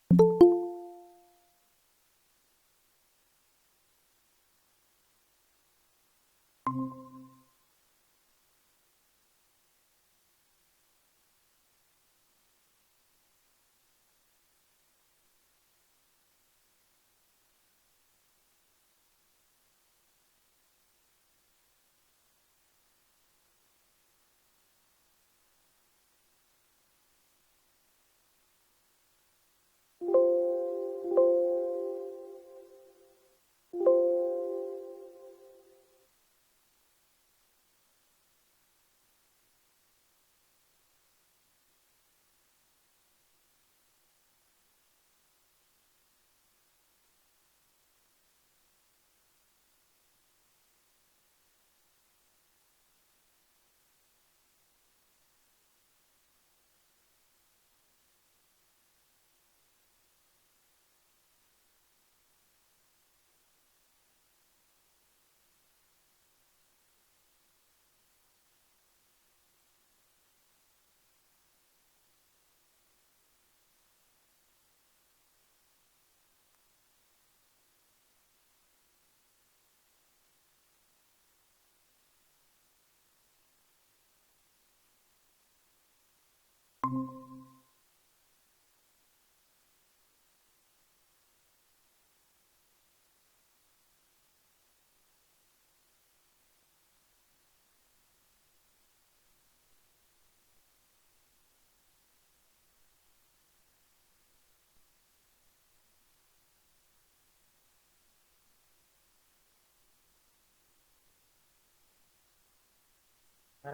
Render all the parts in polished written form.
Sir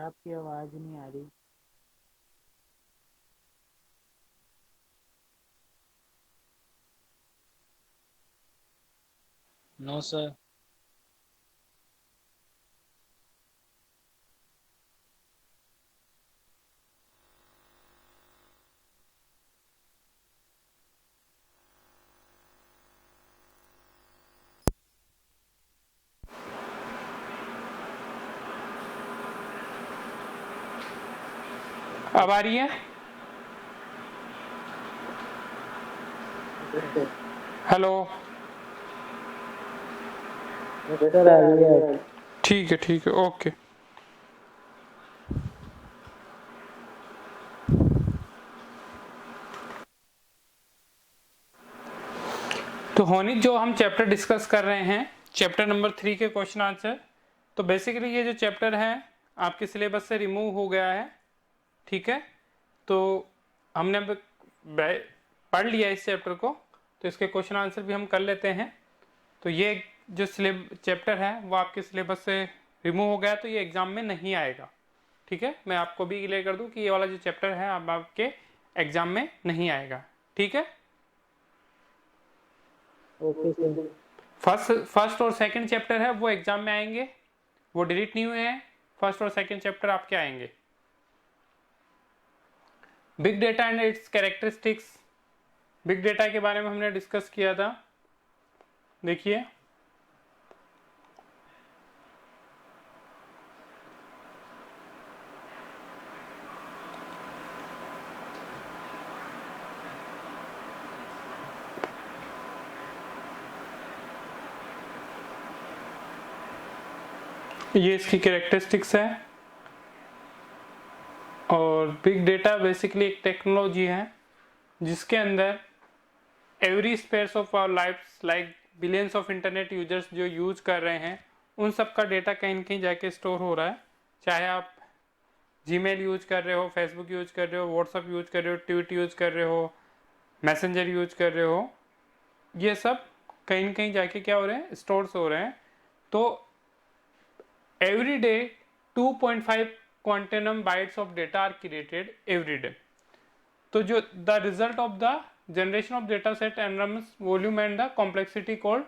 आपकी आवाज नहीं आ रही। No sir. अब आ रही है? हेलो। सर आ रही है। ठीक है ओके। तो होनी जो हम चैप्टर डिस्कस कर रहे हैं, चैप्टर नंबर 3 के क्वेश्चन आंसर। तो बेसिकली ये जो चैप्टर है आपके सिलेबस से रिमूव हो गया है। ठीक है, तो हमने अब पढ़ लिया इस चैप्टर को, तो इसके क्वेश्चन आंसर भी हम कर लेते हैं। तो ये जो चैप्टर है वो आपके सिलेबस से रिमूव हो गया, तो ये एग्जाम में नहीं आएगा। ठीक है, मैं आपको भी क्लियर कर दूं कि ये वाला जो चैप्टर है अब आपके एग्जाम में नहीं आएगा। ठीक है, ओके सर। फर्स्ट और सेकंड चैप्टर है वो एग्जाम में आएंगे, वो डिलीट नहीं हुए हैं। फर्स्ट और सेकंड चैप्टर आपके आएंगे। Big data and it's characteristics, big data के बारे में हमने डिस्कस किया था। देखिए, ये इसकी कैरेक्टरिस्टिक्स है। और बिग डेटा बेसिकली एक टेक्नोलॉजी है जिसके अंदर every spheres of our lives like billions of internet users जो यूज कर रहे हैं उन सब का डेटा कहीं न कहीं जाके स्टोर हो रहा है। चाहे आप जीमेल यूज कर रहे हो, फेसबुक यूज कर रहे हो, व्हाट्सअप यूज कर रहे हो, ट्वीट यूज कर रहे हो, मैसेंजर यूज कर रहे हो, ये सब कहीं न कहीं जाके क्या हो रहे हैं, स्टोर्स हो रहे हैं। तो every day 2.5 quantum bytes of data are created every day. तो जो the result of the generation of data set enormous volume and the complexity called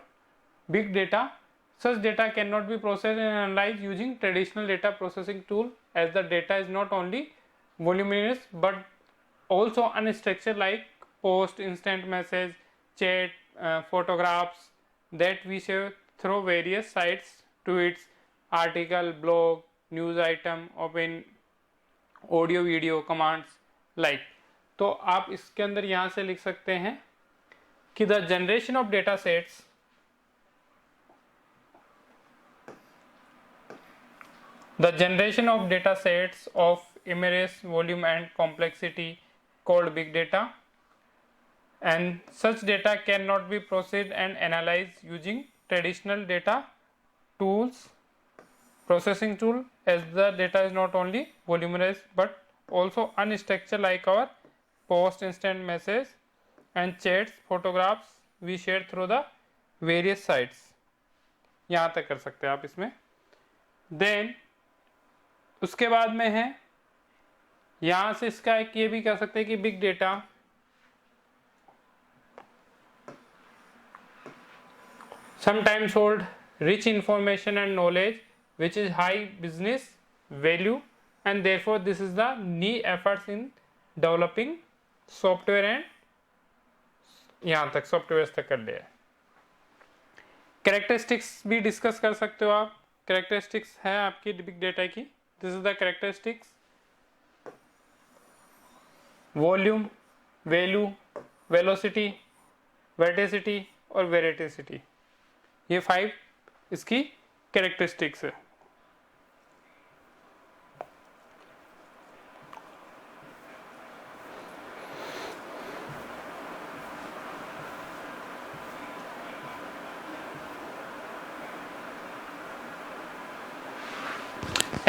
big data. Such data cannot be processed and analyzed using traditional data processing tool, as the data is not only voluminous but also unstructured like post, instant message, chat, photographs that we share through various sites, tweets, article, blog, news item, open audio video commands like. तो आप इसके अंदर यहाँ से लिख सकते हैं कि the generation of data sets of immense volume and complexity called big data, and such data cannot be processed and analyzed using traditional data tools, processing tool, as the data is not only voluminous but also unstructured like our post instant message and chats, photographs we share through the various sites. यहाँ तक कर सकते हैं आप इसमें. Then उसके बाद में है यहां से इसका एक ये भी कह सकते हैं कि big data sometimes hold rich information and knowledge which is high business value, and therefore this is the key efforts in developing software and यहाँ तक सॉफ्टवेयर तक कर लिया. कैरेक्टरिस्टिक्स भी डिस्कस कर सकते हो आप. कैरेक्टरिस्टिक्स है आपकी बिग डेटा की. This is the characteristics: volume, value, velocity, वर्टिसिटी और वेरिटिसिटी. ये 5 इसकी कैरेक्टरिस्टिक्स है.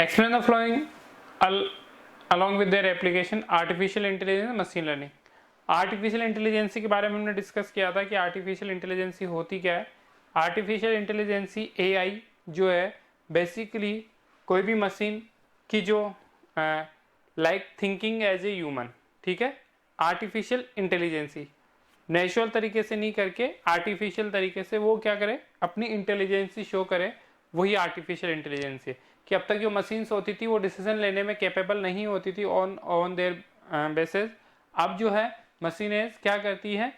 Explain the following along with their application: artificial intelligence, machine learning. Artificial intelligence के बारे में हमने डिस्कस किया था कि आर्टिफिशियल इंटेलिजेंसी होती क्या है. आर्टिफिशियल इंटेलिजेंसी AI जो है बेसिकली कोई भी मशीन की जो like thinking as a human, ठीक है. आर्टिफिशियल इंटेलिजेंसी नेचुरल तरीके से नहीं करके आर्टिफिशियल तरीके से वो क्या करे, अपनी इंटेलिजेंसी शो करे, वही आर्टिफिशियल इंटेलिजेंसी है. कि अब तक जो मशीन्स होती थी वो डिसीजन लेने में कैपेबल नहीं होती थी ऑन देयर बेसिस. अब जो है मशीनें क्या करती है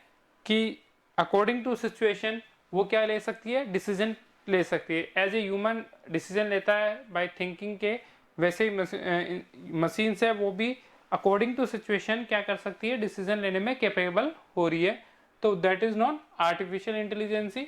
कि अकॉर्डिंग टू सिचुएशन वो क्या ले सकती है, डिसीजन ले सकती है. एज ए ह्यूमन डिसीजन लेता है बाय थिंकिंग के, वैसे ही मशीन से वो भी अकॉर्डिंग टू सिचुएशन क्या कर सकती है, डिसीजन लेने में कैपेबल हो रही है. तो that is non artificial intelligence.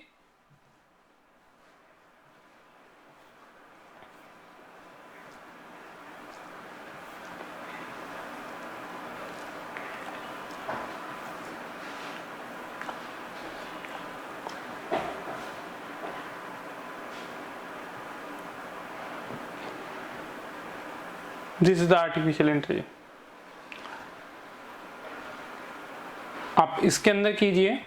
This is the artificial intelligence. आप इसके अंदर कीजिए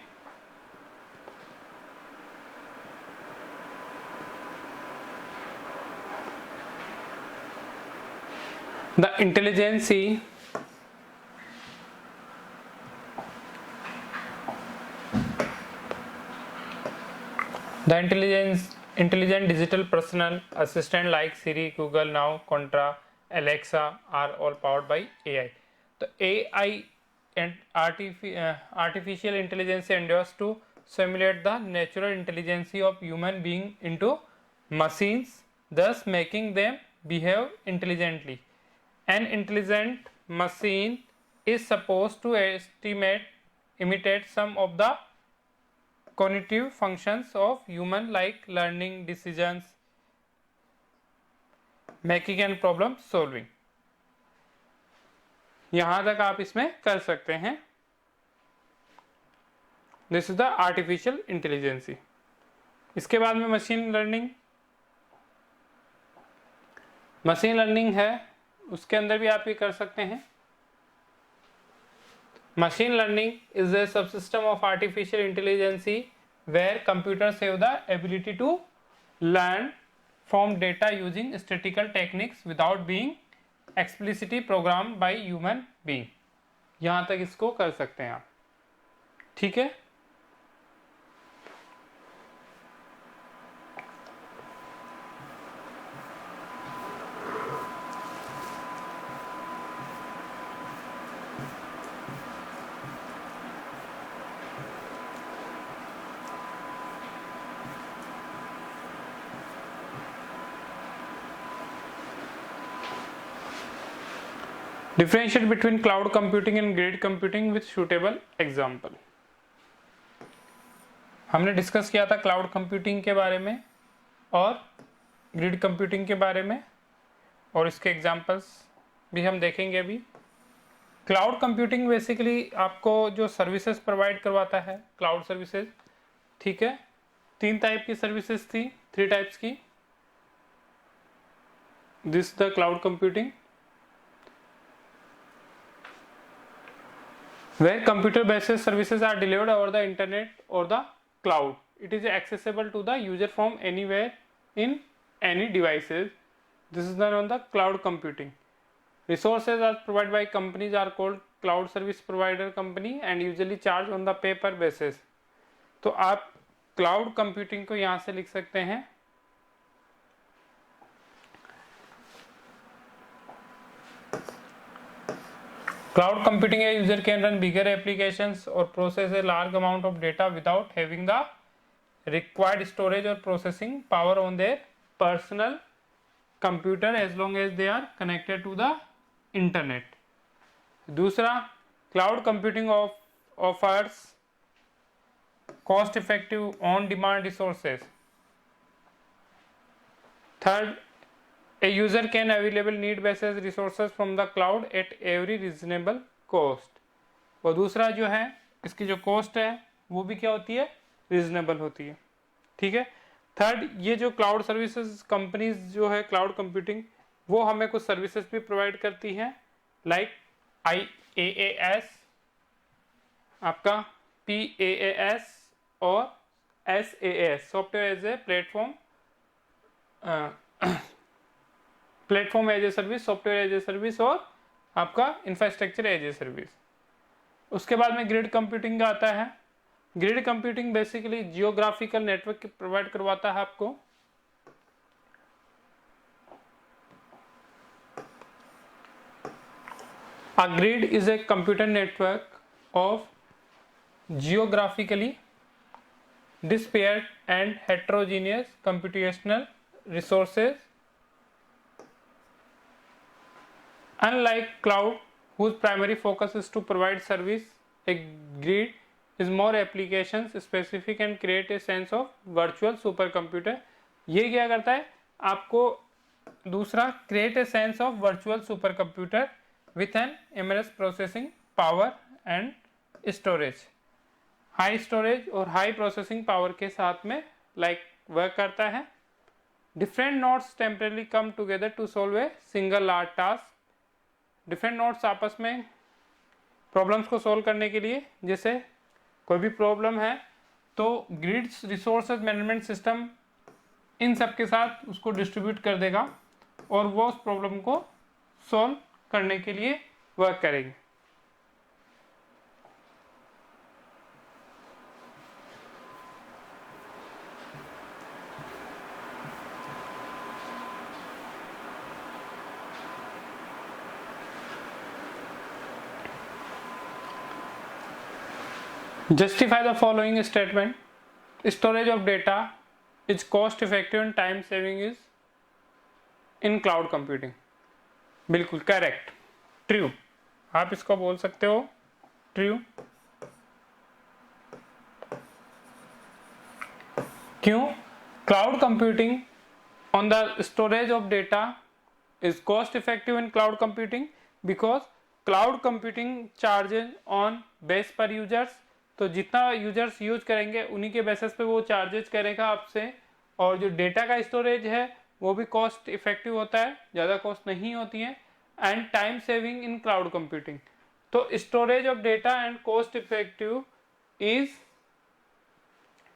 the intelligence intelligent digital personal assistant like Siri, Google Now, Contra, Alexa are all powered by AI. तो AI and artificial intelligence endeavors to simulate the natural intelligence of human being into machines, thus making them behave intelligently. An intelligent machine is supposed to imitate some of the cognitive functions of human like learning, decisions making and problem solving. यहां तक आप इसमें कर सकते हैं. This is the artificial intelligence. इसके बाद में मशीन लर्निंग. मशीन लर्निंग है, उसके अंदर भी आप ये कर सकते हैं. Machine learning is a subsystem of artificial intelligence where computers have the ability to learn from data using statistical techniques without being explicitly programmed by human being. यहां तक इसको कर सकते हैं आप, ठीक है. Differentiate between cloud computing and grid computing with suitable example. हमने डिस्कस किया था क्लाउड कंप्यूटिंग के बारे में और ग्रिड कंप्यूटिंग के बारे में, और इसके एग्जांपल्स भी हम देखेंगे अभी। क्लाउड कंप्यूटिंग बेसिकली आपको जो सर्विसेज प्रोवाइड करवाता है, क्लाउड सर्विसेज, ठीक है। 3 टाइप की सर्विसेज थी, 3 टाइप्स की। This the cloud computing where computer based services are delivered over the internet or the cloud. It is accessible to the user from anywhere in any devices. This is done on the cloud computing. Resources are provided by companies are called cloud service provider company and usually charge on the pay per basis. तो आप cloud computing को यहां से लिख सकते हैं Cloud computing, a user can run bigger applications or process a large amount of data without having the required storage or processing power on their personal computer as long as they are connected to the internet. दूसरा, cloud computing offers cost effective on demand resources. Third, a user can available need basis resources from the cloud at every reasonable cost. और दूसरा जो है, इसकी जो cost है वो भी क्या होती है, रीजनेबल होती है, ठीक है। थर्ड, ये जो क्लाउड सर्विसेज कंपनीज जो है क्लाउड कंप्यूटिंग, वो हमें कुछ सर्विसेज भी प्रोवाइड करती हैं, लाइक IaaS, आपका PaaS और SaaS, software as a platform as a service, software as a service और आपका इंफ्रास्ट्रक्चर एज ए सर्विस। उसके बाद में ग्रिड कंप्यूटिंग का आता है। Grid computing basically geographical network provide करवाता है आपको। A grid is a computer network of geographically disparate and heterogeneous computational resources. Unlike cloud, whose primary focus is to provide service, a grid is more applications specific and create a sense of virtual supercomputer. ये क्या करता है, आपको दूसरा create a sense of virtual supercomputer with an immense processing power and storage. High storage और high processing power के साथ में वर्क करता है। Different nodes temporarily come together to solve a single large task. Different nodes आपस में problems को solve करने के लिए, जैसे कोई भी प्रॉब्लम है तो grid resources management system in सब के साथ उसको डिस्ट्रीब्यूट कर देगा और वो उस प्रॉब्लम को सॉल्व करने के लिए वर्क करेंगे। Justify the following statement. Storage of data is cost effective and time saving is in cloud computing. बिल्कुल करेक्ट, ट्रू, आप इसको बोल सकते हो ट्रू। क्यों? Cloud computing on the storage of data is cost effective in cloud computing because cloud computing charges on base per users. तो जितना users use करेंगे उन्हीं के बेसिस पे वो चार्जेस करेगा आपसे, और जो डेटा का स्टोरेज है वो भी कॉस्ट इफेक्टिव होता है, ज़्यादा कॉस्ट नहीं होती है, and time saving in cloud computing. तो storage of data and cost effective is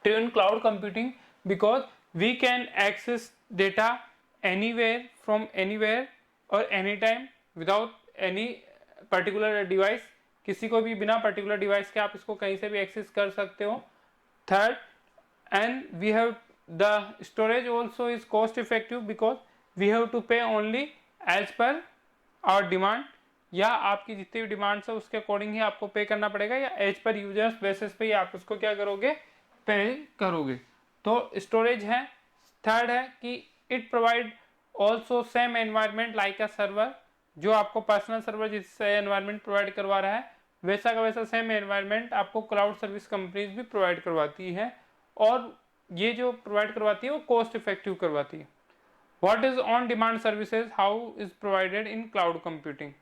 true in cloud computing because we can access data anywhere from anywhere और any time without any particular device. किसी को भी बिना particular device के आप इसको कहीं से भी एक्सेस कर सकते हो। Third, and we have the storage also is cost effective because we have to pay only as per our demand, या आपकी जितनी भी डिमांड्स है उसके अकॉर्डिंग ही आपको पे करना पड़ेगा, या एज पर यूजर्स बेसिस पे ही आप उसको क्या करोगे, पे करोगे। तो स्टोरेज है। थर्ड है कि it provide also same environment like a server, जो आपको पर्सनल सर्वर जिससे एनवायरनमेंट प्रोवाइड करवा रहा है वैसा का वैसा सेम एनवायरनमेंट आपको क्लाउड सर्विस कंपनीज भी प्रोवाइड करवाती है। और ये जो प्रोवाइड करवाती है वो कॉस्ट इफेक्टिव करवाती है। What is on demand services, how is provided in cloud computing.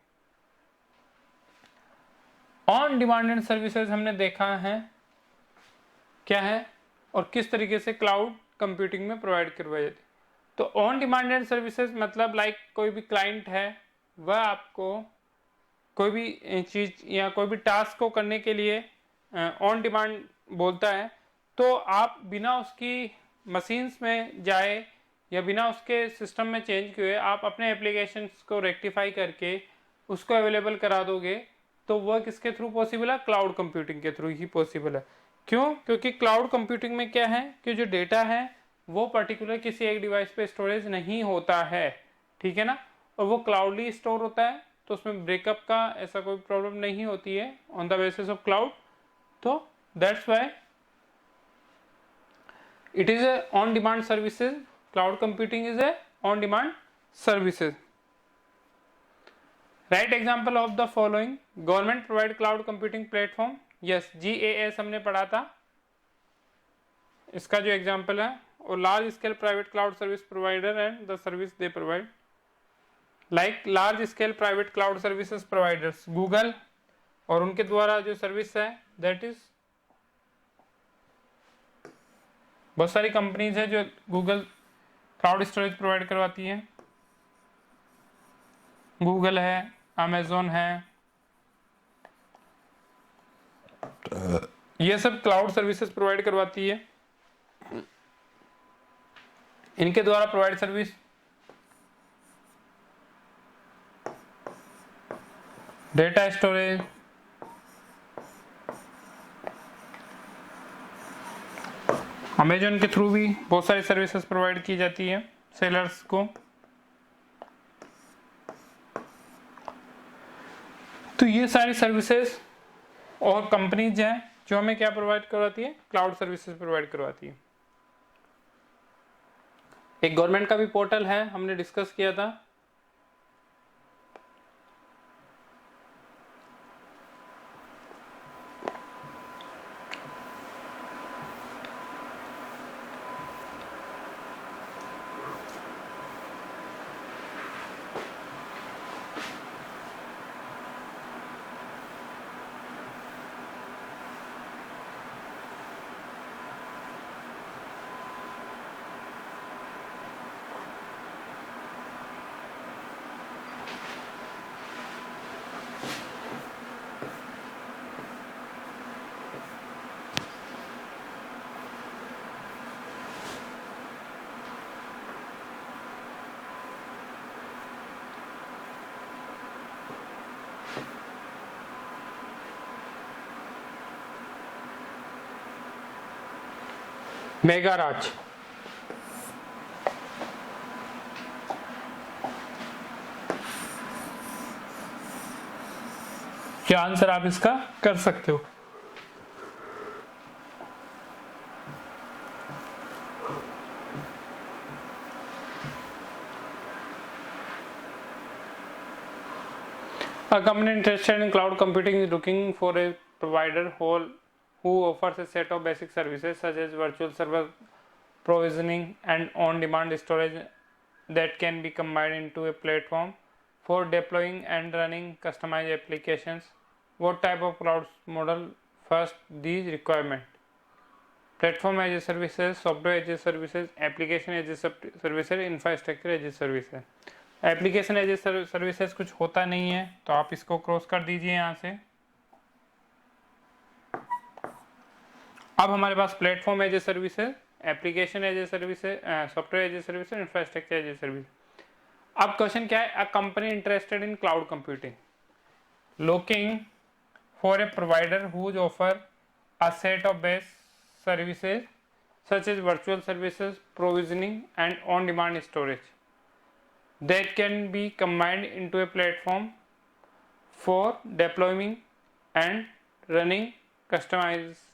On demand services हमने देखा है क्या है और किस तरीके से क्लाउड कंप्यूटिंग में प्रोवाइड करवाई जाती है। तो ऑन डिमांड सर्विसेज मतलब लाइक कोई भी क्लाइंट है वह आपको कोई भी चीज या कोई भी टास्क को करने के लिए ऑन डिमांड बोलता है, तो आप बिना उसकी मशीन्स में जाए या बिना उसके सिस्टम में चेंज किए आप अपने एप्लीकेशंस को रेक्टिफाई करके उसको अवेलेबल करा दोगे, तो वह किसके थ्रू पॉसिबल है, क्लाउड कंप्यूटिंग के थ्रू ही पॉसिबल है। क्यों? क्योंकि क्लाउड कंप्यूटिंग में क्या है कि जो डेटा है वो पर्टिकुलर किसी एक डिवाइस पे स्टोरेज नहीं होता है, ठीक है ना, और वो क्लाउडली स्टोर होता है, तो उसमें ब्रेकअप का ऐसा कोई प्रॉब्लम नहीं होती है on the basis of cloud. तो that's why it is a on demand services, cloud computing is a on demand services. Right example of the following, government provide cloud computing platform, yes GAS हमने पढ़ा था, इसका जो example है, और large scale private cloud service provider and the service they provide, like large scale private cloud services providers Google, और उनके द्वारा जो सर्विस है दैट इज बहुत सारी कंपनीज है जो गूगल क्लाउड स्टोरेज प्रोवाइड करवाती है, गूगल है, अमेजोन है, ये सब क्लाउड सर्विसेज प्रोवाइड करवाती है। इनके द्वारा provide service data storage, Amazon के थ्रू भी बहुत सारी सर्विसेज प्रोवाइड की जाती है सेलर्स को। तो ये सारी सर्विसेज और कंपनीज हैं जो हमें क्या प्रोवाइड करवाती है, क्लाउड सर्विसेज प्रोवाइड करवाती है। एक गवर्नमेंट का भी पोर्टल है, हमने डिस्कस किया था, मेगाराज। क्या आंसर आप इसका कर सकते हो? A company interested in cloud computing is looking for a provider who offers a set of basic services such as virtual server provisioning and on-demand storage that can be combined into a platform for deploying and running customized applications. What type of cloud model first these requirements? Platform as a services, software as a services, application as a services, infrastructure as a services. Application as a services कुछ होता नहीं है, तो आप इसको cross कर दीजिए यहाँ से। अब हमारे पास platform as a services, application as a services, software as a services, infrastructure as a service. अब क्वेश्चन क्या है, a company interested in cloud computing looking for a provider whose offer a set of best services such as virtual services, provisioning and on demand storage that can be combined into a platform for deploying and running customized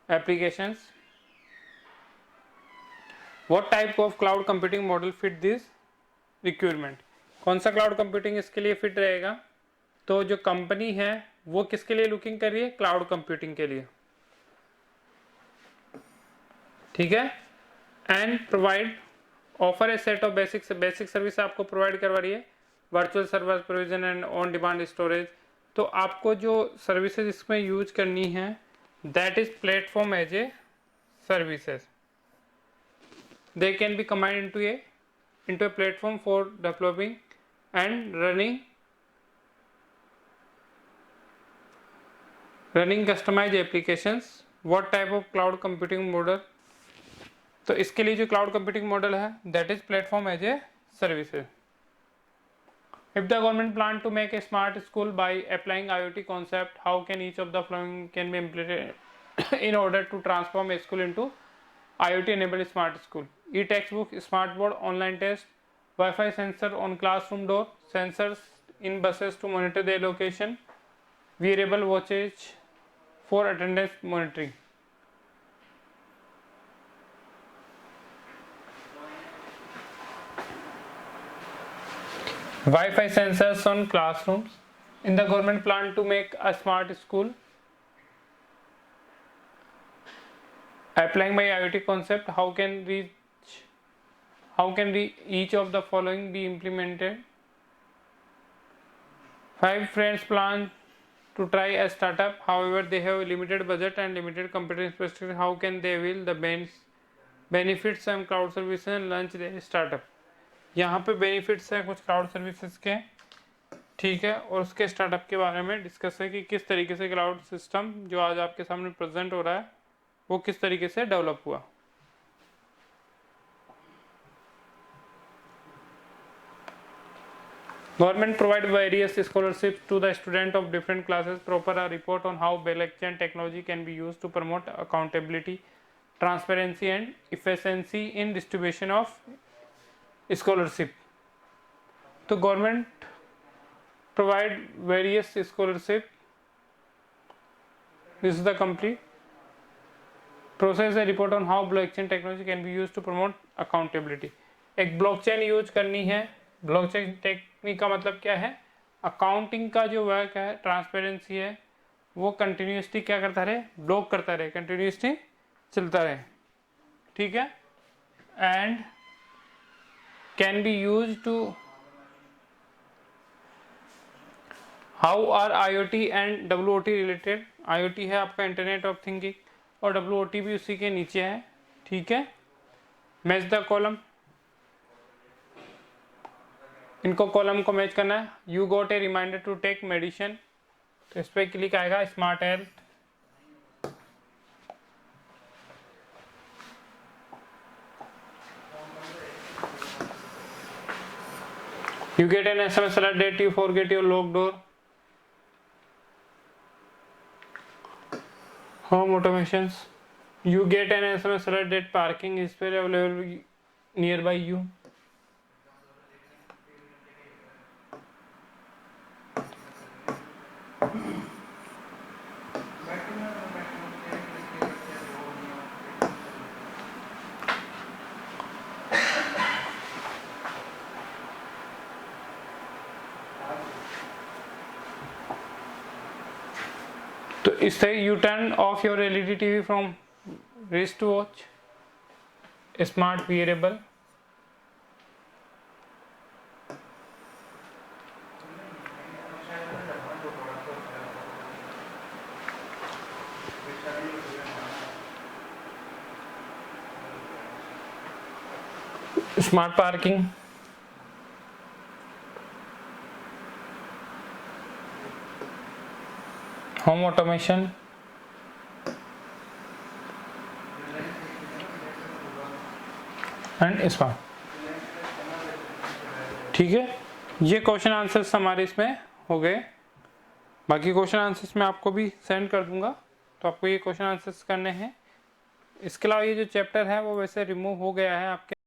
applications. What type of cloud computing model fit this requirement? कौन सा cloud computing इसके लिए fit रहेगा? तो जो company है वो किसके लिए लुकिंग कर रही है? क्लाउड कंप्यूटिंग के लिए। ठीक है, and provide offer a set of basic service आपको प्रोवाइड करवा रही है, virtual server provision and on demand storage. तो आपको जो सर्विसेज इसमें यूज करनी है that is platform as a services, they can be combined into a platform for developing and running customized applications। what type of cloud computing model? तो इसके लिए जो क्लाउड कंप्यूटिंग मॉडल है that is platform as a services. If the government plan to make a smart school by applying IoT concept, how can each of the following can be implemented in order to transform a school into IoT enabled smart school? E-textbook, smart board, online test, Wi-Fi sensor on classroom door, sensors in buses to monitor their location, wearable watches for attendance monitoring। Wi-Fi sensors on classrooms. In the government plan to make a smart school, applying my IoT concept, how can each of the following be implemented? 5 friends plan to try a startup, however they have a limited budget and limited computer infrastructure, how can they avail the benefits and cloud services and launch their startup? यहाँ पे benefits है कुछ cloud services के, ठीक है, और उसके startup के बारे में डिस्कस है कि किस तरीके से क्लाउड सिस्टम जो आज आपके सामने प्रेजेंट हो रहा है वो किस तरीके से डेवलप हुआ। Government provide various scholarships to the student of different classes, proper a report on how blockchain technology can be used to promote accountability, transparency and efficiency in distribution of scholarship। तो government provide various scholarship, this is the complete process a report on how blockchain technology can be use to promote accountability. एक blockchain use करनी है, blockchain technique का मतलब क्या है, accounting का जो वर्क है, ट्रांसपेरेंसी है, वो कंटिन्यूसली क्या करता रहे, ब्लॉक करता रहे, कंटिन्यूसली चलता रहे, ठीक है, and can be used to how are IoT and WOT related? IoT है आपका इंटरनेट ऑफ थिंकिंग और WOT भी उसी के नीचे है, ठीक है। मैच द कॉलम, इनको कॉलम को मैच करना है। You got a reminder to take medicine, तो इस पर क्लिक आएगा smart health. You get an SMS alert that you forget your locked door. Home automations. You get an SMS alert that parking is available nearby you. तो इससे U turn off your LED TV from wrist watch, smart wearable. Smart parking, home automation, and smart, ठीक है। ये question answers हमारे इसमें हो गए, बाकी क्वेश्चन आंसर्स मैं आपको भी सेंड कर दूंगा, तो आपको ये क्वेश्चन आंसर्स करने हैं। इसके अलावा ये जो चैप्टर है वो वैसे रिमूव हो गया है आपके